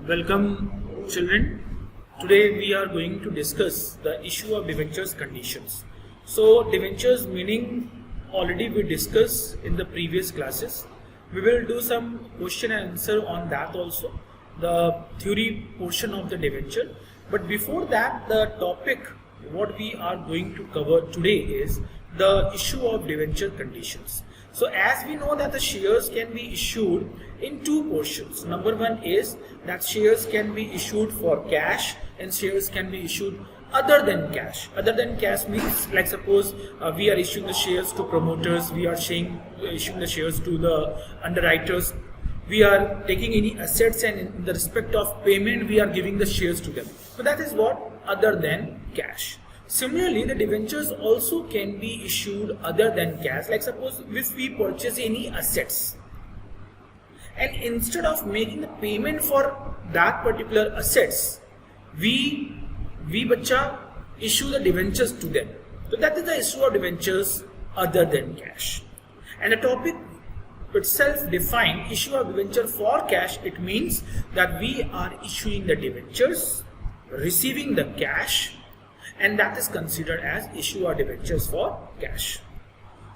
Welcome, children. Today we are going to discuss the issue of debentures conditions. So, debentures meaning already we discussed in the previous classes. We will do some question and answer on that also, the theory portion of the debenture. But before that, the topic what we are going to cover today is the issue of debenture conditions. So as we know that the shares can be issued in two portions. Number one is that shares can be issued for cash and shares can be issued other than cash. Other than cash means, like suppose we are issuing the shares to promoters, we are issuing the shares to the underwriters, we are taking any assets and in the respect of payment we are giving the shares to them. So that is what other than cash. Similarly, the debentures also can be issued other than cash. Like suppose if we purchase any assets and instead of making the payment for that particular assets, we issue the debentures to them. So that is the issue of debentures other than cash. And the topic itself define issue of debenture for cash. It means that we are issuing the debentures, receiving the cash, and that is considered as issue of debentures for cash.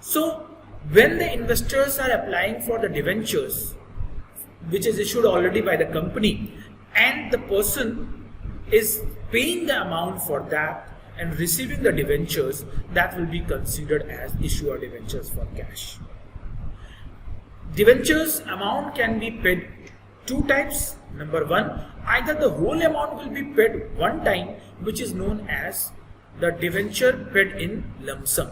So when the investors are applying for the debentures which is issued already by the company and the person is paying the amount for that and receiving the debentures, that will be considered as issue of debentures for cash. Debentures amount can be paid two types. Number one, either the whole amount will be paid one time, which is known as the debenture paid in lump sum.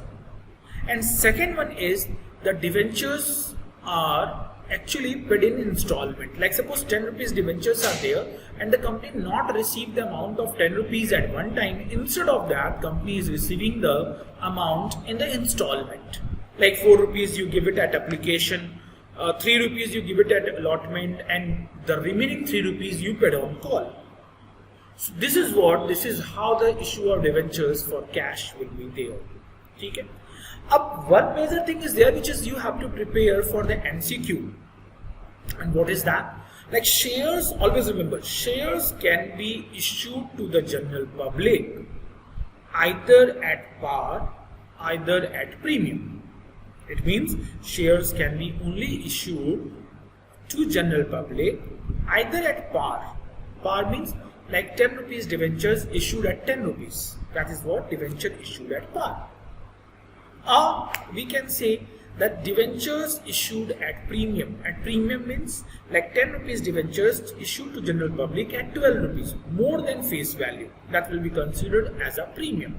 And second one is the debentures are actually paid in installment. Like suppose 10 rupees debentures are there and the company not receive the amount of 10 rupees at one time. Instead of that, company is receiving the amount in the installment. Like 4 rupees you give it at application, 3 rupees you give it at allotment, and the remaining 3 rupees you paid on call. So this is how the issue of debentures for cash will be there. Okay? One major thing is there which is you have to prepare for the MCQ. And what is that? Like shares, always remember, shares can be issued to the general public either at par, either at premium. It means shares can be only issued to general public either at par. Par means like 10 rupees debentures issued at 10 rupees. That is what debenture issued at par. Or we can say that debentures issued at premium. At premium means like 10 rupees debentures issued to general public at 12 rupees, more than face value. That will be considered as a premium.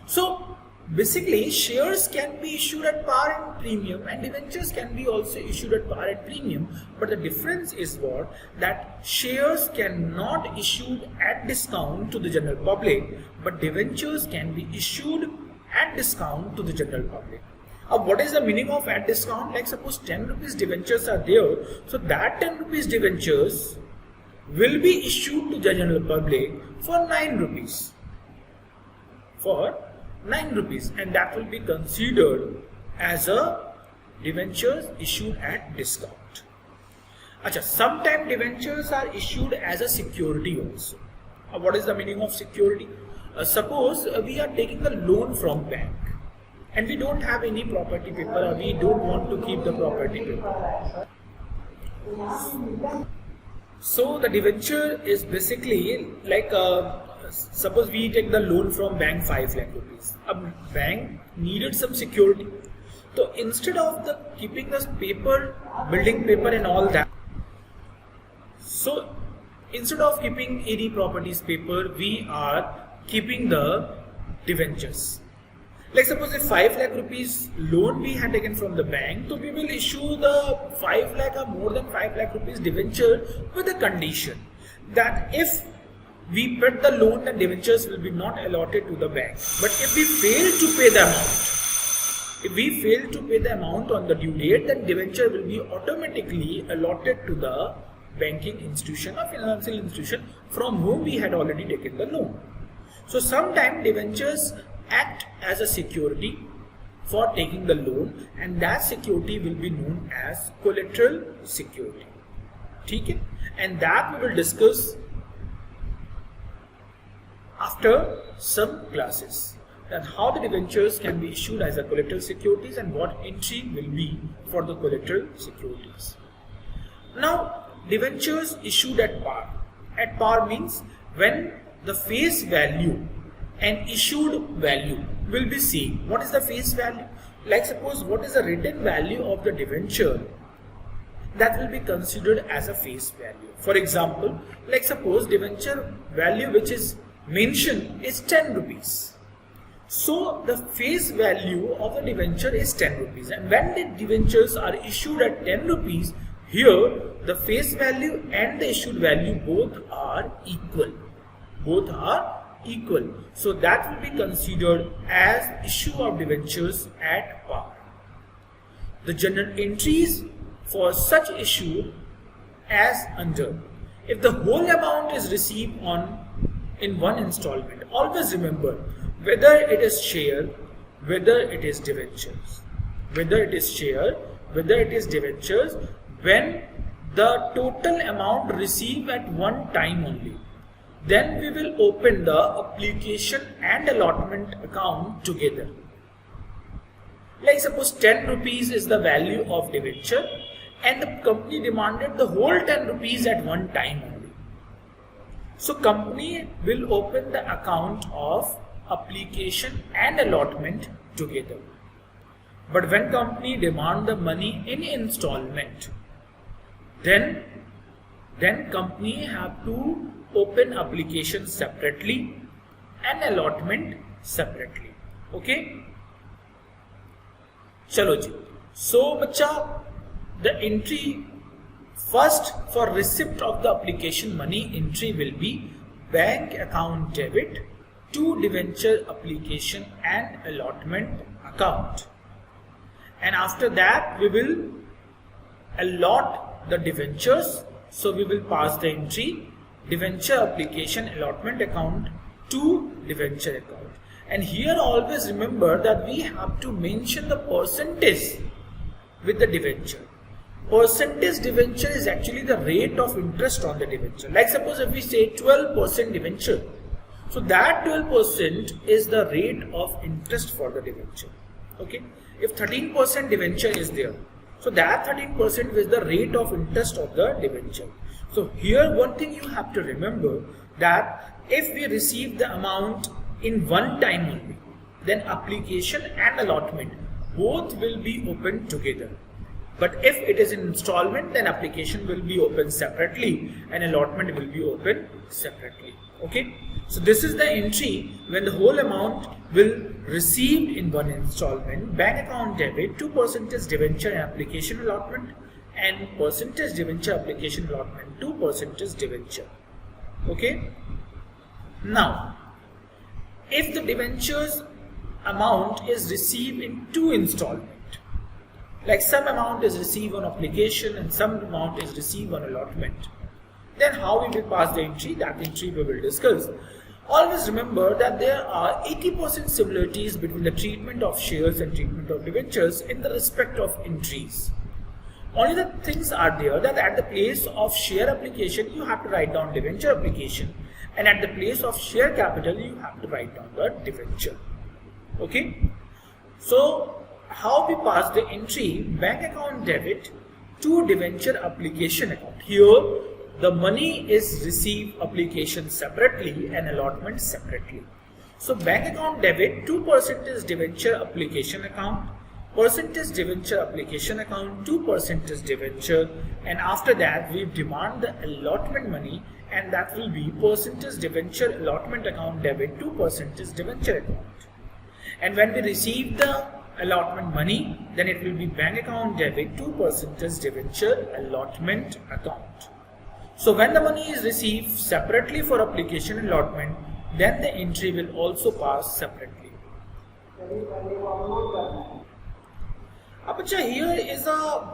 So basically shares can be issued at par and premium, and debentures can be also issued at par and premium. But the difference is what? That shares cannot issued at discount to the general public, but debentures can be issued at discount to the general public. What is the meaning of at discount? Like suppose 10 rupees debentures are there, so that 10 rupees debentures will be issued to the general public for 9 rupees. For 9 rupees, and that will be considered as a debentures issued at discount. Sometimes debentures are issued as a security also. What is the meaning of security? Suppose we are taking a loan from bank and we don't have any property paper, or we don't want to keep the property paper. So the debenture is basically like suppose we take the loan from bank 5 lakh rupees. A bank needed some security. So instead of keeping the paper, building paper and all that, so instead of keeping any properties paper, we are keeping the debentures. Like suppose if 5 lakh rupees loan we had taken from the bank, so we will issue the 5 lakh or more than 5 lakh rupees debenture with a condition that if we paid the loan, the debentures will be not allotted to the bank. But if we fail to pay the amount, on the due date, then debenture will be automatically allotted to the banking institution or financial institution from whom we had already taken the loan. So sometimes debentures act as a security for taking the loan, and that security will be known as collateral security. ठीक है, and that we will discuss after some classes, that how the debentures can be issued as a collateral securities and what entry will be for the collateral securities. Now, debentures issued at par. At par means when the face value and issued value will be same. What is the face value? Like suppose what is the written value of the debenture, that will be considered as a face value. For example, like suppose debenture value which is mentioned is 10 rupees. So the face value of the debenture is 10 rupees, and when the debentures are issued at 10 rupees, here the face value and the issued value both are equal. Both are equal. So that will be considered as issue of debentures at par. The general entries for such issue as under. If the whole amount is received in one installment, always remember whether it is share, whether it is debentures. Whether it is share, whether it is debentures, when the total amount received at one time only, then we will open the application and allotment account together. Like suppose 10 rupees is the value of debenture and the company demanded the whole 10 rupees at one time only. So company will open the account of application and allotment together. But when company demand the money in installment, then company have to open application separately and allotment separately. Okay? Chalo ji. So bacha, the entry first for receipt of the application money entry will be bank account debit to debenture application and allotment account. And after that we will allot the debentures. So we will pass the entry debenture application allotment account to debenture account. And here always remember that we have to mention the percentage with the debenture. Percentage debenture is actually the rate of interest on the debenture. Like suppose if we say 12% debenture, so that 12% is the rate of interest for the debenture. Okay. If 13% debenture is there, so that 13% is the rate of interest of the debenture. So here one thing you have to remember, that if we receive the amount in one time only, then application and allotment both will be opened together. But if it is in installment, then application will be opened separately and allotment will be opened separately. Okay. So this is the entry when the whole amount will received in one installment, bank account debit, 2% debenture and application allotment, and percentage debenture application allotment, 2% debenture. Okay. Now, if the debentures amount is received in two installment, like some amount is received on application and some amount is received on allotment, then how we will pass the entry, that entry we will discuss. Always remember that there are 80% similarities between the treatment of shares and treatment of debentures in the respect of entries. Only the things are there that at the place of share application you have to write down debenture application, and at the place of share capital you have to write down the debenture. Okay. So how we pass the entry bank account debit to debenture application account. Here the money is received application separately and allotment separately. So bank account debit 2% debenture application account, percentage debenture application account, 2% debenture, and after that we demand the allotment money, and that will be percentage debenture allotment account debit 2% debenture account. And when we receive the allotment money, then it will be bank account debit 2% debenture allotment account. So when the money is received separately for application and allotment, then the entry will also pass separately. Here is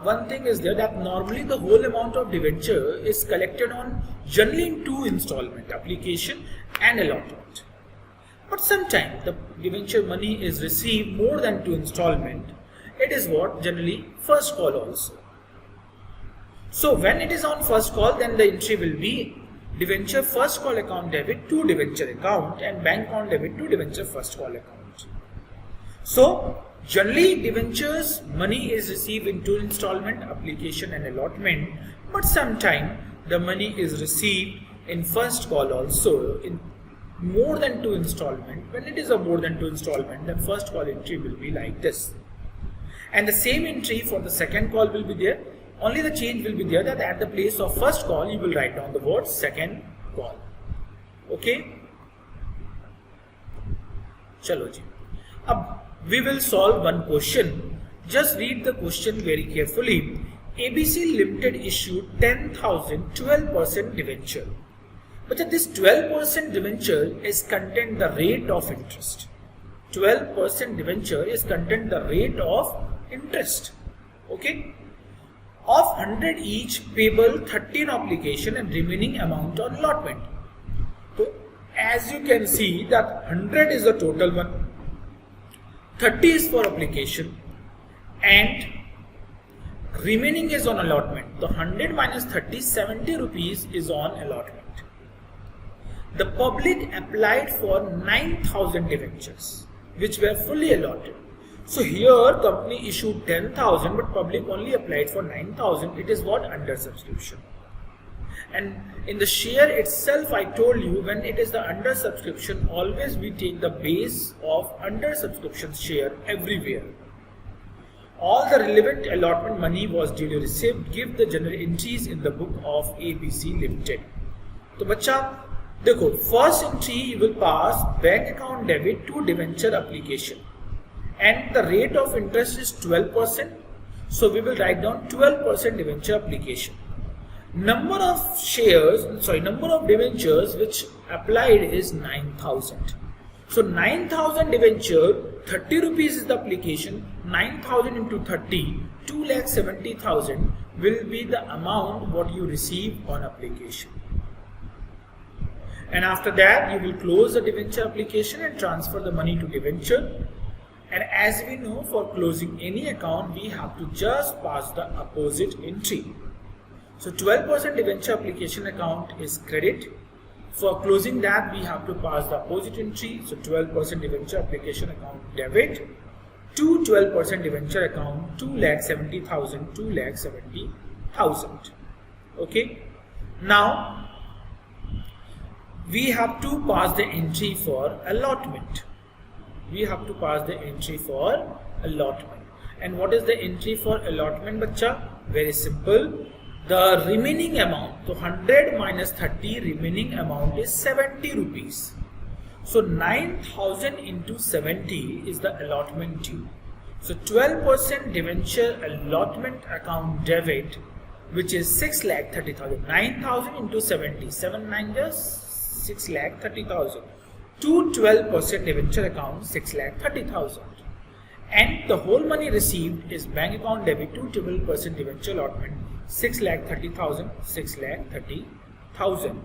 one thing is there, that normally the whole amount of debenture is collected on generally in two installment, application and allotment. But sometimes the debenture money is received more than two installment. It is what generally first call also. So when it is on first call, then the entry will be debenture first call account debit to debenture account and bank account debit to debenture first call account. So generally debentures money is received in two installment, application and allotment, but sometime the money is received in first call also in more than two installment. When it is a more than two installment, then first call entry will be like this. And the same entry for the second call will be there. Only the change will be there that at the place of first call you will write down the word second call. Okay? Chalo ji. Ab we will solve one question. Just read the question very carefully. ABC Limited issued 10,000 12% debenture. But this 12% debenture is contain the rate of interest. 12% debenture is contain the rate of interest. Okay? Of 100 each, payable 13 obligation and remaining amount on allotment. So as you can see that 100 is the total one, 30 is for application and remaining is on allotment. The 100 minus 30, 70 rupees is on allotment. The public applied for 9,000 debentures which were fully allotted. So here company issued 10,000 but public only applied for 9,000. It is what? Under subscription. And in the share itself I told you, when it is the under subscription, always we take the base of under subscription share everywhere. All the relevant allotment money was duly received. Give the general entries in the book of ABC Limited. So बच्चा देखो, first entry you will pass bank account debit to debenture application. And the rate of interest is 12%. So we will write down 12% debenture application. Number of debentures which applied is 9,000. So 9,000 debenture, 30 rupees is the application, 9,000 into 30, 2,70,000 will be the amount what you receive on application. And after that you will close the debenture application and transfer the money to debenture. And as we know, for closing any account we have to just pass the opposite entry. So 12% debenture application account is credit. For closing that we have to pass the opposite entry. So 12% debenture application account debit to 12% debenture account 2,70,000, 2,70,000. Okay. Now we have to pass the entry for allotment. We have to pass the entry for allotment. And what is the entry for allotment, bacha? Very simple. The remaining amount, so 100 minus 30, remaining amount is 70 rupees. So 9,000 into 70 is the allotment due. So 12% debenture allotment account debit, which is 6,30,000. 9,000 into 70, 7 9 just 6,30,000. To 12% debenture account 6,30,000, and the whole money received is bank account debit to 12% debenture allotment 6,30,000, 6,30,000.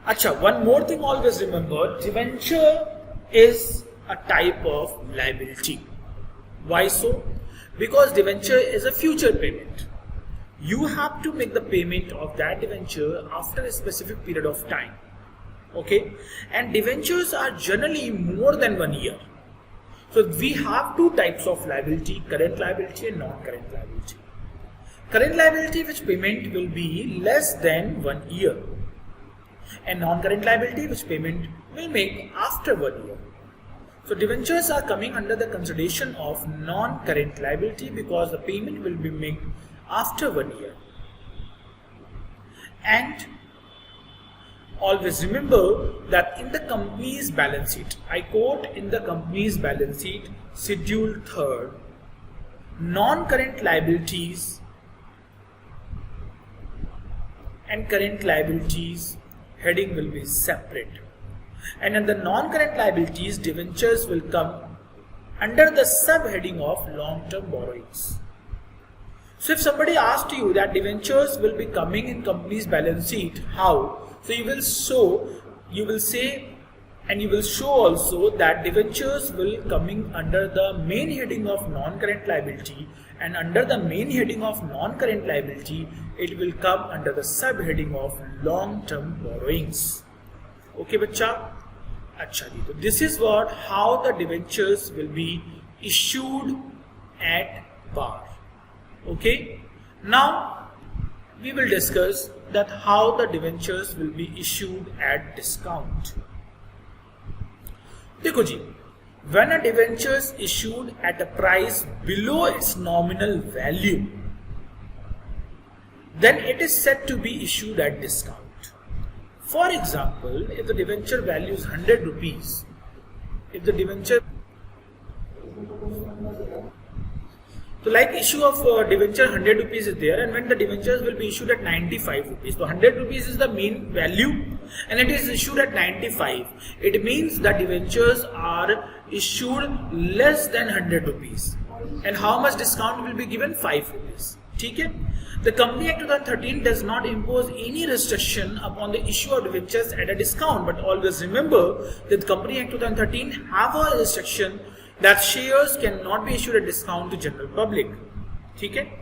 Acha, one more thing always remember, debenture is a type of liability. Why so? Because debenture is a future payment. You have to make the payment of that debenture after a specific period of time. Okay, and debentures are generally more than 1 year. So we have two types of liability, current liability and non-current liability. Current liability, which payment will be less than 1 year, and non-current liability, which payment will make after 1 year. So debentures are coming under the consideration of non-current liability because the payment will be made after 1 year. And always remember that in the company's balance sheet, I quote, in the company's balance sheet, schedule 3rd, non-current liabilities and current liabilities heading will be separate. And in the non-current liabilities, debentures will come under the subheading of long-term borrowings. So if somebody asked you that debentures will be coming in company's balance sheet, how? So you will say and you will show also that debentures will coming under the main heading of non-current liability, and under the main heading of non-current liability it will come under the subheading of long-term borrowings. Okay बच्चा, अच्छा जी, तो this is what how the debentures will be issued at par. Okay, now we will discuss that how the debentures will be issued at discount. देखो जी, when a debenture is issued at a price below its nominal value, then it is said to be issued at discount. For example, if the debenture value is 100 rupees, if the debenture, so like issue of debenture 100 rupees is there, and when the debentures will be issued at 95 rupees, so 100 rupees is the main value and it is issued at 95. It means the debentures are issued less than 100 rupees. And how much discount will be given? 5 rupees. Okay? The Company Act 2013 does not impose any restriction upon the issue of debentures at a discount, but always remember that the Company Act 2013 have a restriction that shares cannot be issued at discount to general public. Okay?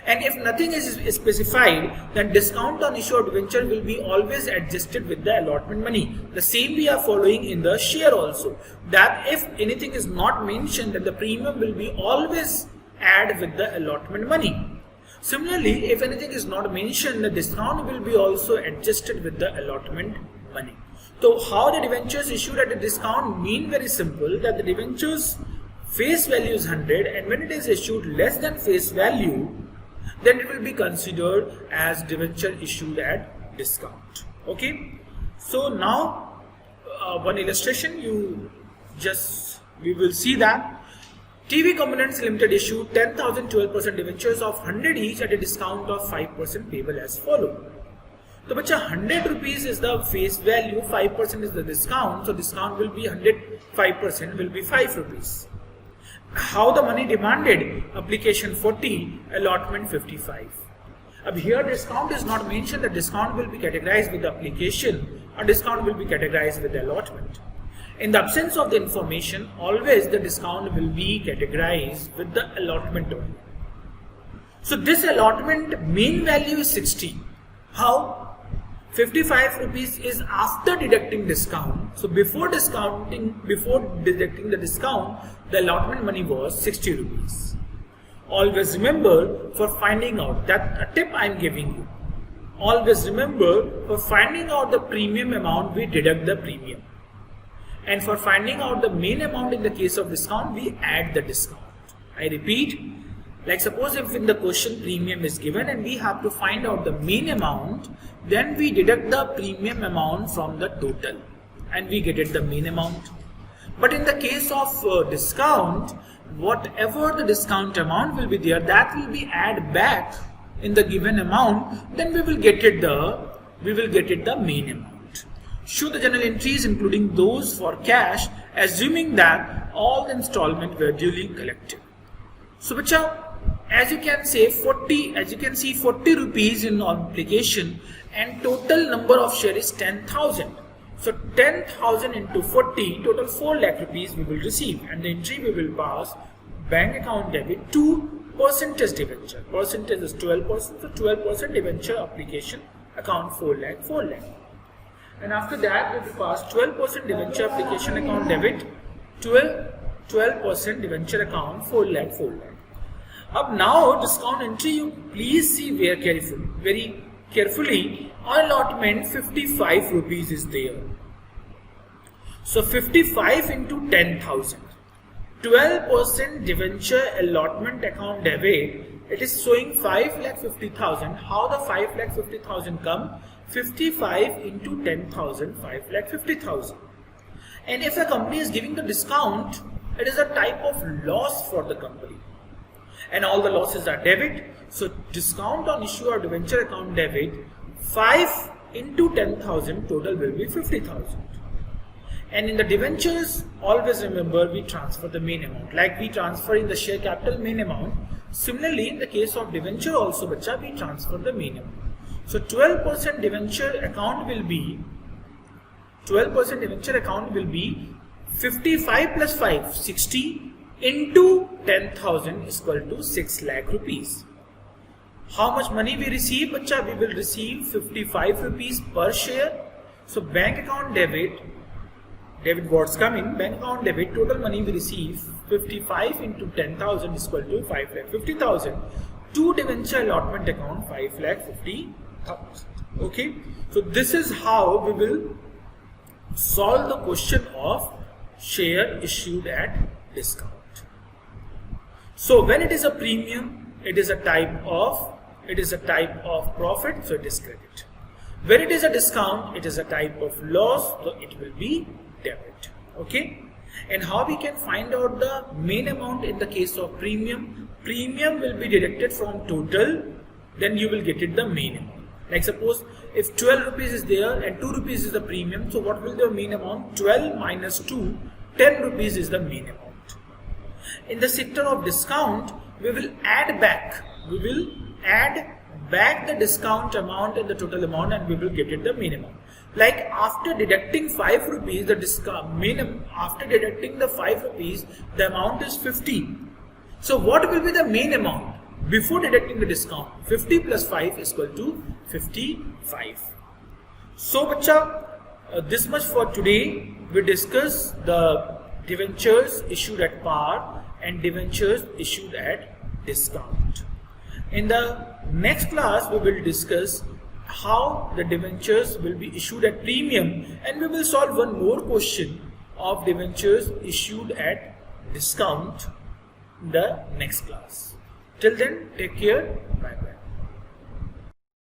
And if nothing is specified, then discount on issue of debenture will be always adjusted with the allotment money. The same we are following in the share also, that if anything is not mentioned, then the premium will be always add with the allotment money. Similarly, if anything is not mentioned, the discount will be also adjusted with the allotment money. So how the debentures issued at a discount mean very simple, that the debentures face value is 100, and when it is issued less than face value, then it will be considered as debenture issued at discount. Okay, so now one illustration we will see that TV Components Limited issued 10,000 12% debentures of 100 each at a discount of 5% payable as follow. So बच्चा 100 rupees is the face value, 5% is the discount, so discount will be 100, 5% will be 5 rupees. How the money demanded? Application 40, allotment 55. Ab here discount is not mentioned, the discount will be categorized with the application, or discount will be categorized with the allotment. In the absence of the information, always the discount will be categorized with the allotment only. So this allotment main value is 60. How? 55 rupees is after deducting discount. So before deducting the discount, the allotment money was 60 rupees. Always remember, for finding out, that a tip I am giving you. Always remember, for finding out the premium amount, we deduct the premium. And for finding out the main amount in the case of discount, we add the discount. I repeat, like suppose if in the question premium is given and we have to find out the main amount, then we deduct the premium amount from the total and we get it the main amount. But in the case of discount, whatever the discount amount will be there, that will be add back in the given amount, then we will get it the main amount. Show the journal entries including those for cash, assuming that all the installments were duly collected. So bacha, as you can see 40 rupees in application and total number of share is 10,000. So 10,000 into 40, total 4 lakh rupees we will receive, and the entry we will pass bank account debit to percentage debenture. Percentage is 12%, so 12% debenture application account 4 lakh. And after that we will pass 12% debenture application account debit, 12% debenture account 4 lakh. Up now discount entry, you please see very carefully. On allotment 55 rupees is there. So 55 into 10,000. 12% debenture allotment account debit, it is showing 5,50,000. How the 5,50,000 come? 55 into 10,000, 5,50,000. And if a company is giving the discount, it is a type of loss for the company. And all the losses are debit. So discount on issue or debenture account debit, 5 into 10,000, total will be 50,000. And in the debentures, always remember we transfer the main amount. Like we transfer in the share capital main amount. Similarly, in the case of debenture also, bacha, we transfer the main amount. So 12% debenture account will be 55 plus 5, 60 into 10,000 is equal to 6 lakh rupees. How much money we receive? Bacha, we will receive 55 rupees per share. So bank account debit what's coming, bank account debit, total money we receive 55 into 10,000 is equal to 5,50,000. To debenture allotment account 5,50,000. Okay, so this is how we will solve the question of share issued at discount. So when it is a premium, it is a type of profit, so it is credit. When it is a discount, it is a type of loss, so it will be debit. Okay, and how we can find out the main amount in the case of premium? Premium will be deducted from total, then you will get it the main amount. Like suppose if 12 rupees is there and 2 rupees is the premium, so what will the main amount? 12 minus 2, 10 rupees is the main amount. In the sector of discount, we will add back the discount amount and the total amount, and we will get it the main amount. Like after deducting 5 rupees, the discount after deducting the 5 rupees, the amount is 50. So what will be the main amount before deducting the discount? 50 plus 5 is equal to 55. So bacha, this much for today. We discuss the debentures issued at par and debentures issued at discount. In the next class, we will discuss how the debentures will be issued at premium, and we will solve one more question of debentures issued at discount in the next class. Till then, take care. Bye bye.